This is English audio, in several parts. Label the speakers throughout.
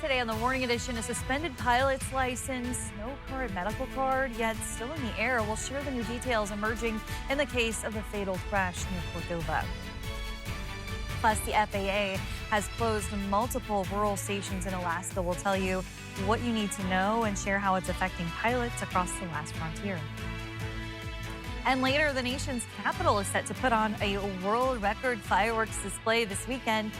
Speaker 1: Today on the Morning Edition, a suspended pilot's license, no current medical card, yet still in the air. We'll share the new details emerging in the case of the fatal crash near Cordova. Plus, the FAA has closed multiple rural stations in Alaska. We'll tell you what you need to know and share how it's affecting pilots across the last frontier. And later, the nation's capital is set to put on a world record fireworks display this weekend.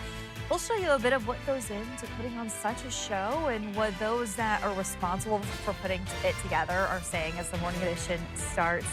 Speaker 1: We'll show you a bit of what goes into putting on such a show and what those that are responsible for putting it together are saying as the Morning Edition starts.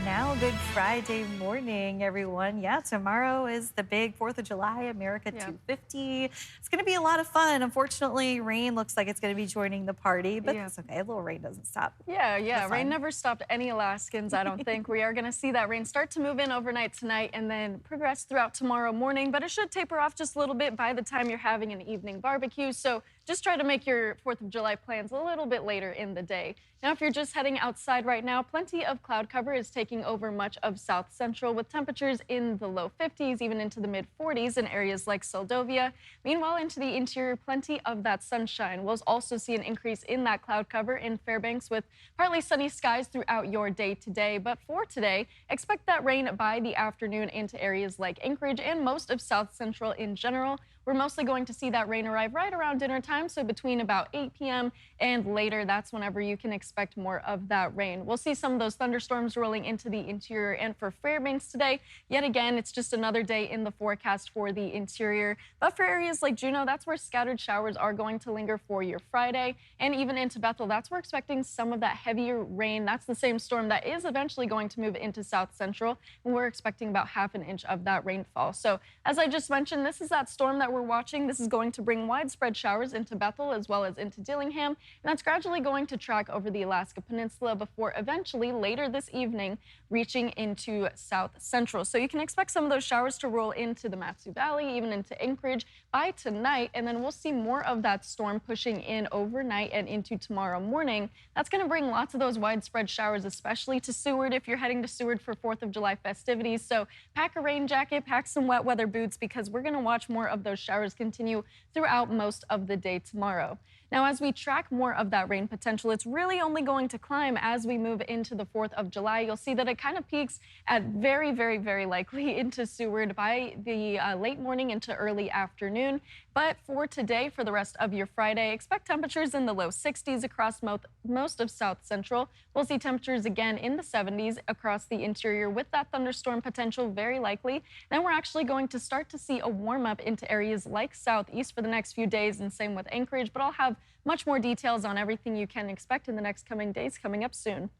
Speaker 1: Now, good Friday morning, everyone. Yeah, tomorrow is the big 4th of July, America 250. It's going to be a lot of fun. Unfortunately, rain looks like it's going to be joining the party, but that's okay. A little rain doesn't stop.
Speaker 2: Yeah. Rain never stopped any Alaskans, I don't think. We are going to see that rain start to move in overnight tonight and then progress throughout tomorrow morning, but it should taper off just a little bit by the time you're having an evening barbecue. So just try to make your 4th of July plans a little bit later in the day. Now, if you're just heading outside right now, plenty of cloud cover is taking over much of South Central with temperatures in the low 50s, even into the mid 40s in areas like Seldovia. Meanwhile, into the interior, plenty of that sunshine. We'll also see an increase in that cloud cover in Fairbanks with partly sunny skies throughout your day today. But for today, expect that rain by the afternoon into areas like Anchorage and most of South Central in general. We're mostly going to see that rain arrive right around dinner time, so between about 8 p.m. and later, that's whenever you can expect more of that rain. We'll see some of those thunderstorms rolling into the interior and for Fairbanks today. Yet again, it's just another day in the forecast for the interior. But for areas like Juneau, that's where scattered showers are going to linger for your Friday. And even into Bethel, that's where we're expecting some of that heavier rain. That's the same storm that is eventually going to move into South Central. And we're expecting about ½ an inch of that rainfall. So as I just mentioned, this is that storm that we're watching. This is going to bring widespread showers into Bethel as well as into Dillingham, and that's gradually going to track over the Alaska Peninsula before eventually later this evening reaching into South Central. So you can expect some of those showers to roll into the Mat-Su Valley, even into Anchorage by tonight, and then we'll see more of that storm pushing in overnight and into tomorrow morning. That's going to bring lots of those widespread showers, especially to Seward if you're heading to Seward for 4th of July festivities. So pack a rain jacket, pack some wet weather boots, because we're going to watch more of those showers continue throughout most of the day tomorrow. Now, as we track more of that rain potential, it's really only going to climb as we move into the 4th of July. You'll see that it kind of peaks at very likely into Seward by the late morning into early afternoon. But for today, for the rest of your Friday, expect temperatures in the low 60s across most of South Central. We'll see temperatures again in the 70s across the interior with that thunderstorm potential very likely. Then we're actually going to start to see a warm up into areas like Southeast for the next few days, and same with Anchorage, but I'll have much more details on everything you can expect in the next coming days coming up soon.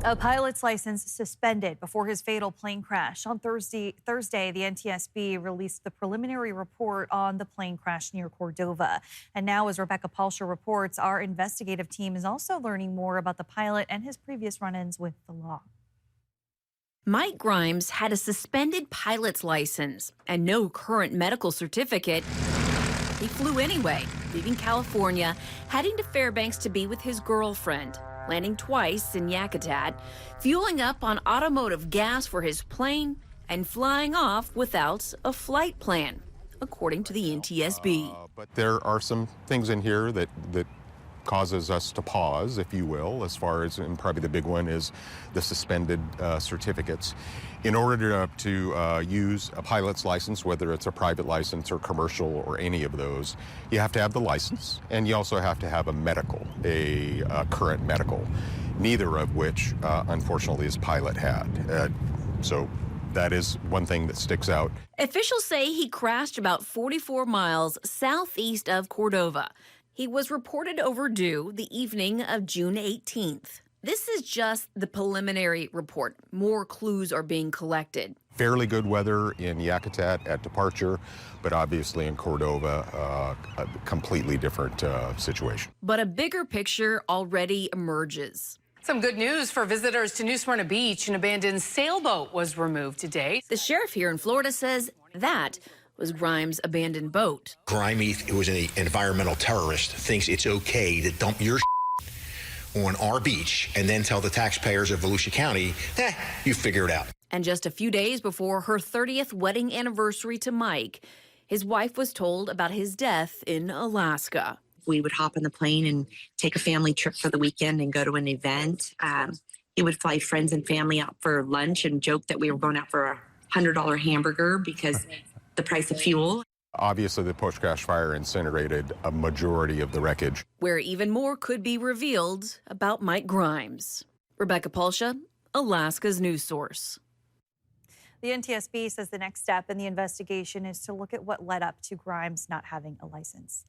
Speaker 1: A pilot's license suspended before his fatal plane crash. On Thursday, the NTSB released the preliminary report on the plane crash near Cordova. And now, as Rebecca Palsher reports, our investigative team is also learning more about the pilot and his previous run-ins with the law.
Speaker 3: Mike Grimes had a suspended pilot's license and no current medical certificate. He flew anyway, leaving California, heading to Fairbanks to be with his girlfriend, landing twice in Yakutat, fueling up on automotive gas for his plane, and flying off without a flight plan, according to the NTSB.
Speaker 4: But there are some things in here that causes us to pause, if you will, as far as, and probably the big one is the suspended certificates. In order to use a pilot's license, whether it's a private license or commercial or any of those, you have to have the license, and you also have to have a medical, a current medical, neither of which, unfortunately, his pilot had. So that is one thing that sticks out.
Speaker 3: Officials say he crashed about 44 miles southeast of Cordova. He was reported overdue the evening of June 18th. This is just the preliminary report. More clues are being collected.
Speaker 4: Fairly good weather in Yakutat at departure, but obviously in Cordova, a completely different situation.
Speaker 3: But a bigger picture already emerges.
Speaker 5: Some good news for visitors to New Smyrna Beach. An abandoned sailboat was removed today.
Speaker 3: The sheriff here in Florida says that was Grimes' abandoned boat.
Speaker 6: Grimy, who is an environmental terrorist, thinks it's okay to dump your on our beach and then tell the taxpayers of Volusia County, you figure it out.
Speaker 3: And just a few days before her 30th wedding anniversary to Mike, His wife was told about his death in Alaska.
Speaker 7: We would hop on the plane and take a family trip for the weekend and go to an event. He would fly friends and family out for lunch and joke that we were going out for a $100 hamburger because the price of fuel.
Speaker 4: Obviously, the post-crash fire incinerated a majority of the wreckage.
Speaker 3: Where even more could be revealed about Mike Grimes. Rebecca Palsha, Alaska's news source.
Speaker 1: The NTSB says the next step in the investigation is to look at what led up to Grimes not having a license.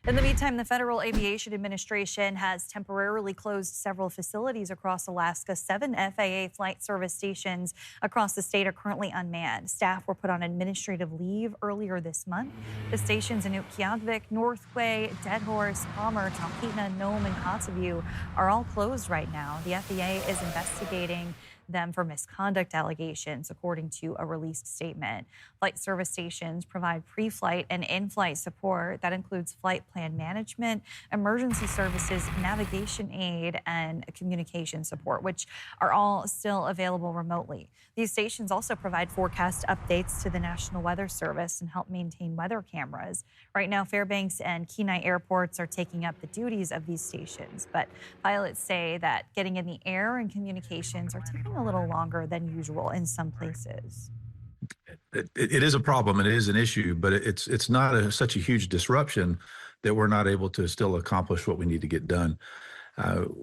Speaker 1: In the meantime, the Federal Aviation Administration has temporarily closed several facilities across Alaska. 7 FAA flight service stations across the state are currently unmanned. Staff were put on administrative leave earlier this month. The stations in Utqiagvik, Northway, Deadhorse, Palmer, Talkeetna, Nome, and Kotzebue are all closed right now. The FAA is investigating them for misconduct allegations, according to a released statement. Flight service stations provide pre-flight and in-flight support that includes flight plan management, emergency services, navigation aid, and communication support, which are all still available remotely. These stations also provide forecast updates to the National Weather Service and help maintain weather cameras. Right now, Fairbanks and Kenai airports are taking up the duties of these stations, but pilots say that getting in the air and communications are taking a little longer than usual in some places.
Speaker 8: It is a problem and it is an issue, but it's not such a huge disruption that we're not able to still accomplish what we need to get done.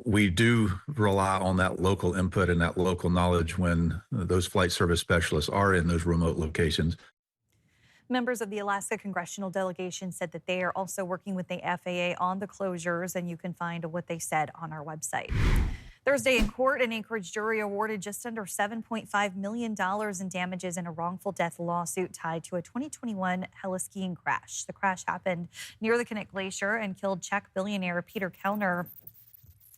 Speaker 8: We do rely on that local input and that local knowledge when those flight service specialists are in those remote locations.
Speaker 1: Members of the Alaska Congressional Delegation said that they are also working with the FAA on the closures, and you can find what they said on our website. Thursday in court, an Anchorage jury awarded just under $7.5 million in damages in a wrongful death lawsuit tied to a 2021 heli-skiing crash. The crash happened near the Knik Glacier and killed Czech billionaire Peter Kellner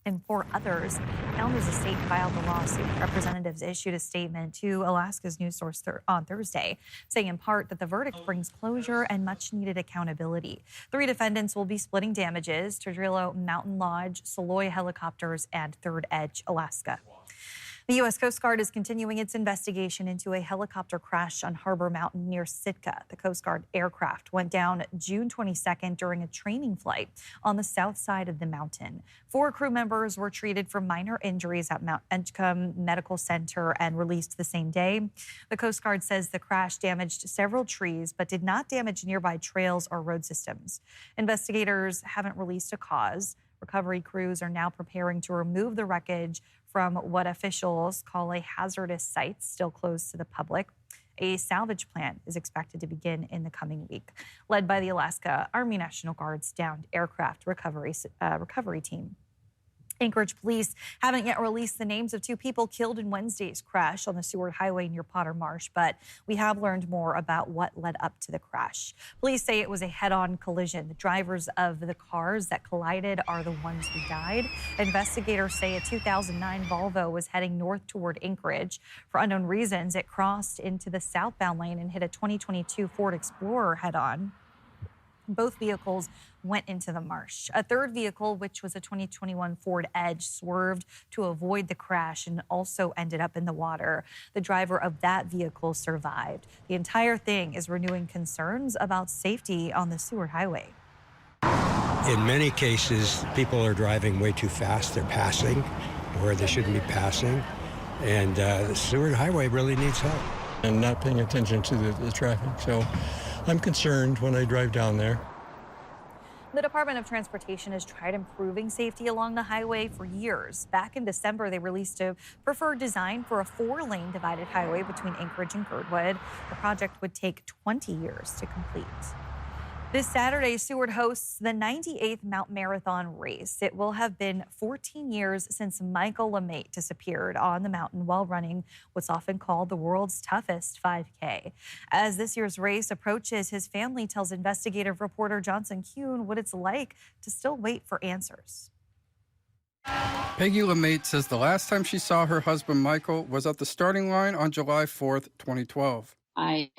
Speaker 1: and 4 others. Kellner's estate filed the lawsuit. Representatives issued a statement to Alaska's news source on Thursday, saying in part that the verdict brings closure and much-needed accountability. 3 defendants will be splitting damages: Tardrillo Mountain Lodge, Saloy Helicopters, and Third Edge, Alaska. The U.S. Coast Guard is continuing its investigation into a helicopter crash on Harbor Mountain near Sitka. The Coast Guard aircraft went down June 22nd during a training flight on the south side of the mountain. 4 crew members were treated for minor injuries at Mount Edgecombe Medical Center and released the same day. The Coast Guard says the crash damaged several trees but did not damage nearby trails or road systems. Investigators haven't released a cause. Recovery crews are now preparing to remove the wreckage from what officials call a hazardous site still closed to the public. A salvage plan is expected to begin in the coming week, led by the Alaska Army National Guard's downed aircraft recovery team. Anchorage police haven't yet released the names of 2 people killed in Wednesday's crash on the Seward Highway near Potter Marsh, but we have learned more about what led up to the crash. Police say it was a head-on collision. The drivers of the cars that collided are the ones who died. Investigators say a 2009 Volvo was heading north toward Anchorage. For unknown reasons, it crossed into the southbound lane and hit a 2022 Ford Explorer head-on. Both vehicles went into the marsh. A third vehicle, which was a 2021 Ford Edge, swerved to avoid the crash and also ended up in the water. The driver of that vehicle survived. The entire thing is renewing concerns about safety on the Seward Highway.
Speaker 9: In many cases, people are driving way too fast. They're passing where they shouldn't be passing. And the Seward Highway really needs help.
Speaker 10: I'm not paying attention to the traffic, so I'm concerned when I drive down there.
Speaker 1: The Department of Transportation has tried improving safety along the highway for years. Back in December, they released a preferred design for a 4-lane divided highway between Anchorage and Girdwood. The project would take 20 years to complete. This Saturday, Seward hosts the 98th Mount Marathon race. It will have been 14 years since Michael LeMaitre disappeared on the mountain while running what's often called the world's toughest 5K. As this year's race approaches, his family tells investigative reporter Johnson Kuhn what it's like to still wait for answers.
Speaker 11: Peggy LeMaitre says the last time she saw her husband Michael was at the starting line on July 4th, 2012.
Speaker 12: I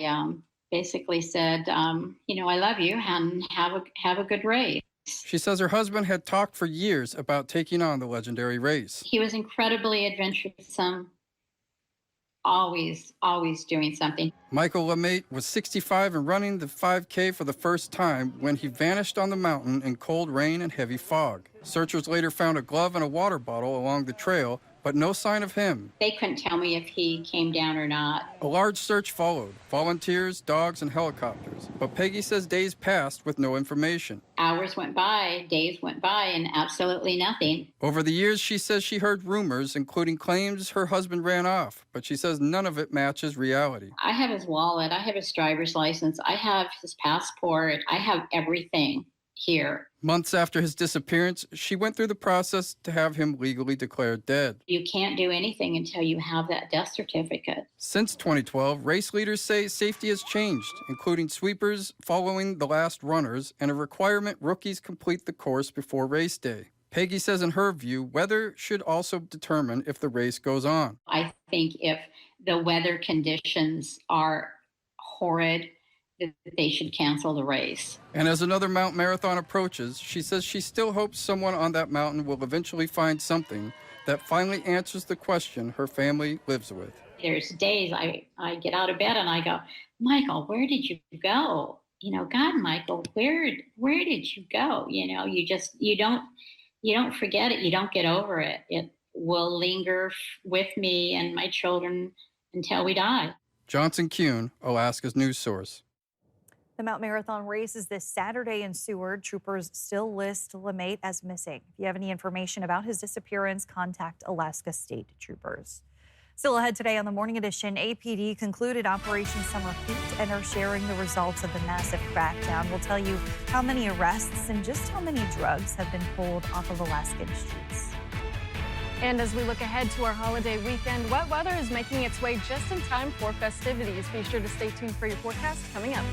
Speaker 12: basically said, I love you and have a good race.
Speaker 11: She says her husband had talked for years about taking on the legendary race.
Speaker 12: He was incredibly adventuresome. always doing something.
Speaker 11: Michael LeMaitre was 65 and running the 5K for the first time when he vanished on the mountain in cold rain and heavy fog. Searchers later found a glove and a water bottle along the trail, but no sign of him.
Speaker 12: They couldn't tell me if he came down or not.
Speaker 11: A large search followed, volunteers, dogs, and helicopters. But Peggy says days passed with no information.
Speaker 12: Hours went by, days went by, and absolutely nothing.
Speaker 11: Over the years, she says she heard rumors, including claims her husband ran off, but she says none of it matches reality.
Speaker 12: I have his wallet, I have his driver's license, I have his passport, I have everything here.
Speaker 11: Months after his disappearance, she went through the process to have him legally declared dead.
Speaker 12: You can't do anything until you have that death certificate.
Speaker 11: Since 2012, race leaders say safety has changed, including sweepers following the last runners and a requirement rookies complete the course before race day. Peggy says in her view, weather should also determine if the race goes on.
Speaker 12: I think if the weather conditions are horrid, that they should cancel the race.
Speaker 11: And as another Mount Marathon approaches, she says she still hopes someone on that mountain will eventually find something that finally answers the question her family lives with.
Speaker 12: There's days I get out of bed and I go, Michael, where did you go? You know, God, Michael, where did you go? You know, you don't forget it. You don't get over it. It will linger with me and my children until we die.
Speaker 11: Johnson Kuhn, Alaska's news source.
Speaker 1: The Mount Marathon race is this Saturday in Seward. Troopers still list LeMaitre as missing. If you have any information about his disappearance, contact Alaska State Troopers. Still ahead today on the Morning Edition, APD concluded Operation Summer Heat and are sharing the results of the massive crackdown. We'll tell you how many arrests and just how many drugs have been pulled off of Alaskan streets.
Speaker 2: And as we look ahead to our holiday weekend, wet weather is making its way just in time for festivities. Be sure to stay tuned for your forecast coming up.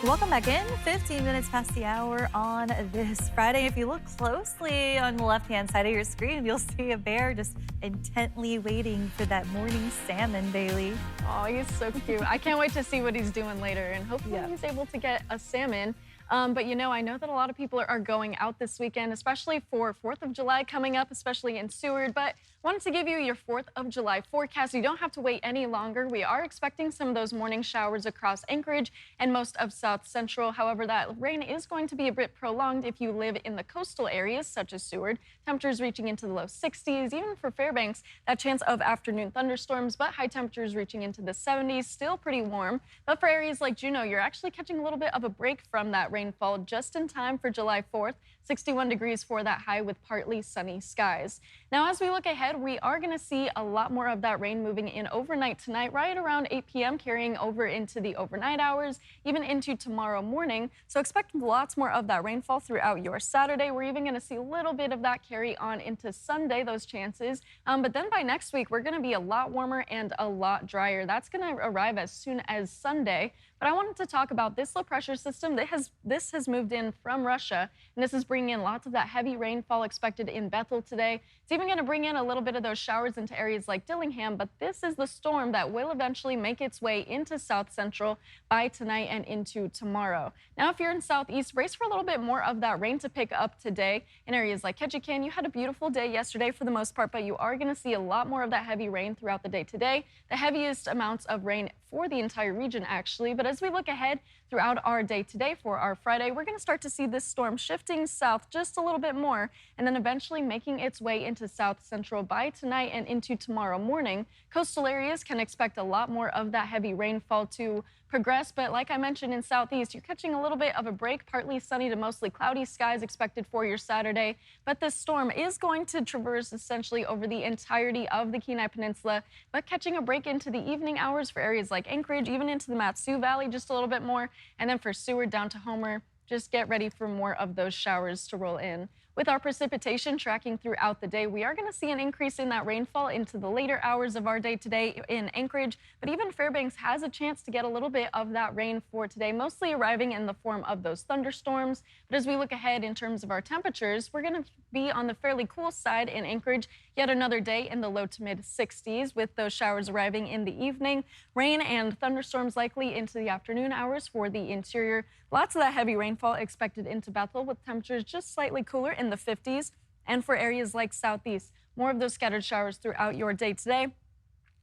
Speaker 1: Welcome back in. 15 minutes past the hour on this Friday. If you look closely on the left-hand side of your screen, you'll see a bear just intently waiting for that morning salmon, Bailey.
Speaker 2: Oh, he's so cute. I can't wait to see what he's doing later, and hopefully he's able to get a salmon. But you know, I know that a lot of people are going out this weekend, especially for 4th of July coming up, especially in Seward. But wanted to give you your 4th of July forecast. You don't have to wait any longer. We are expecting some of those morning showers across Anchorage and most of South Central. However, that rain is going to be a bit prolonged if you live in the coastal areas such as Seward. Temperatures reaching into the low 60s. Even for Fairbanks, that chance of afternoon thunderstorms, but high temperatures reaching into the 70s. Still pretty warm. But for areas like Juneau, you're actually catching a little bit of a break from that rainfall just in time for July 4th. 61 degrees for that high with partly sunny skies. Now, as we look ahead, we are going to see a lot more of that rain moving in overnight tonight, right around 8 p.m., carrying over into the overnight hours, even into tomorrow morning. So expect lots more of that rainfall throughout your Saturday. We're even going to see a little bit of that carry on into Sunday, those chances. But then by next week, we're going to be a lot warmer and a lot drier. That's going to arrive as soon as Sunday. But I wanted to talk about this low pressure system that has moved in from Russia, and this is bringing in lots of that heavy rainfall expected in Bethel today. It's even going to bring in a little bit of those showers into areas like Dillingham, but this is the storm that will eventually make its way into South Central by tonight and into tomorrow. Now, if you're in Southeast, brace for a little bit more of that rain to pick up today in areas like Ketchikan. You had a beautiful day yesterday for the most part, but you are going to see a lot more of that heavy rain throughout the day today. The heaviest amounts of rain for the entire region, actually. But as we look ahead throughout our day today for our Friday, we're going to start to see this storm shifting south just a little bit more and then eventually making its way into South Central by tonight and into tomorrow morning. Coastal areas can expect a lot more of that heavy rainfall to progress, but like I mentioned in Southeast, you're catching a little bit of a break, partly sunny to mostly cloudy skies expected for your Saturday. But this storm is going to traverse essentially over the entirety of the Kenai Peninsula, but catching a break into the evening hours for areas like Anchorage, even into the Mat-Su Valley just a little bit more, and then for Seward down to Homer, just get ready for more of those showers to roll in. With our precipitation tracking throughout the day, we are going to see an increase in that rainfall into the later hours of our day today in Anchorage, but even Fairbanks has a chance to get a little bit of that rain for today, mostly arriving in the form of those thunderstorms. But as we look ahead in terms of our temperatures, we're going to be on the fairly cool side in Anchorage. Yet another day in the low to mid 60s with those showers arriving in the evening. Rain and thunderstorms likely into the afternoon hours for the interior. Lots of that heavy rainfall expected into Bethel with temperatures just slightly cooler in the 50s. And for areas like Southeast, more of those scattered showers throughout your day today.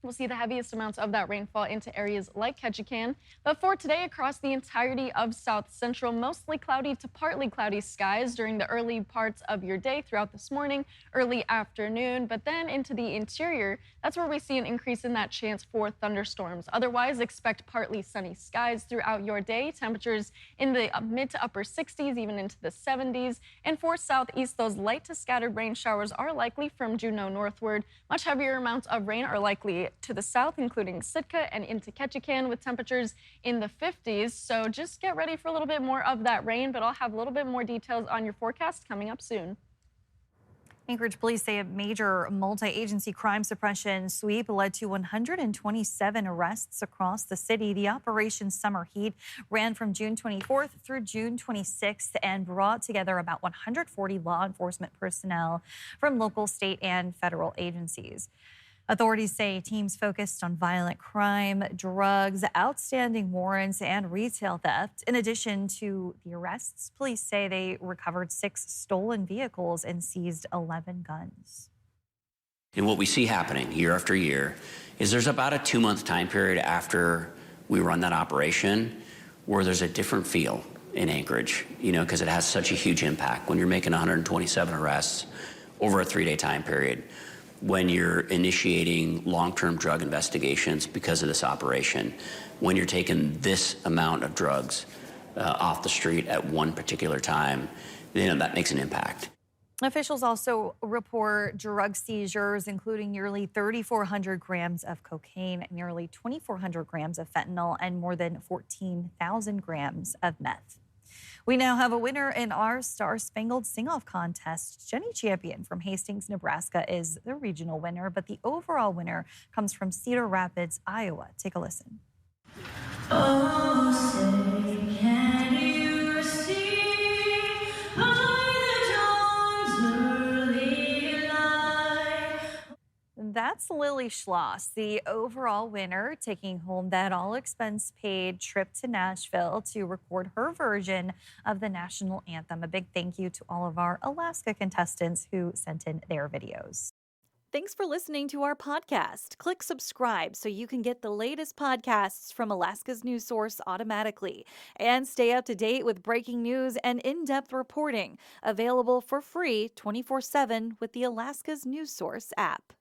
Speaker 2: We'll see the heaviest amounts of that rainfall into areas like Ketchikan. But for today, across the entirety of South Central, mostly cloudy to partly cloudy skies during the early parts of your day throughout this morning, early afternoon. But then into the interior, that's where we see an increase in that chance for thunderstorms. Otherwise, expect partly sunny skies throughout your day. Temperatures in the mid to upper 60s, even into the 70s. And for southeast, those light to scattered rain showers are likely from Juneau northward. Much heavier amounts of rain are likely to the south, including Sitka and into Ketchikan, with temperatures in the 50s. So just get ready for a little bit more of that rain, but I'll have a little bit more details on your forecast coming up soon.
Speaker 1: Anchorage police say a major multi-agency crime suppression sweep led to 127 arrests across the city. The Operation Summer Heat ran from June 24th through June 26th and brought together about 140 law enforcement personnel from local, state, and federal agencies. Authorities say teams focused on violent crime, drugs, outstanding warrants, and retail theft. In addition to the arrests, police say they recovered 6 stolen vehicles and seized 11 guns.
Speaker 13: And what we see happening year after year is there's about a 2-month time period after we run that operation where there's a different feel in Anchorage, because it has such a huge impact when you're making 127 arrests over a 3-day time period, when you're initiating long-term drug investigations because of this operation, when you're taking this amount of drugs off the street at one particular time, that makes an impact.
Speaker 1: Officials also report drug seizures, including nearly 3,400 grams of cocaine, nearly 2,400 grams of fentanyl, and more than 14,000 grams of meth. We now have a winner in our Star Spangled Sing-Off contest. Jenny Champion from Hastings, Nebraska is the regional winner, but the overall winner comes from Cedar Rapids, Iowa. Take a listen. Oh, say, can you see by the dawn's early light? That's Lily Schloss, the overall winner, taking home that all-expense-paid trip to Nashville to record her version of the national anthem. A big thank you to all of our Alaska contestants who sent in their videos. Thanks for listening to our podcast. Click subscribe so you can get the latest podcasts from Alaska's news source automatically. And stay up to date with breaking news and in-depth reporting. Available for free 24/7 with the Alaska's news source app.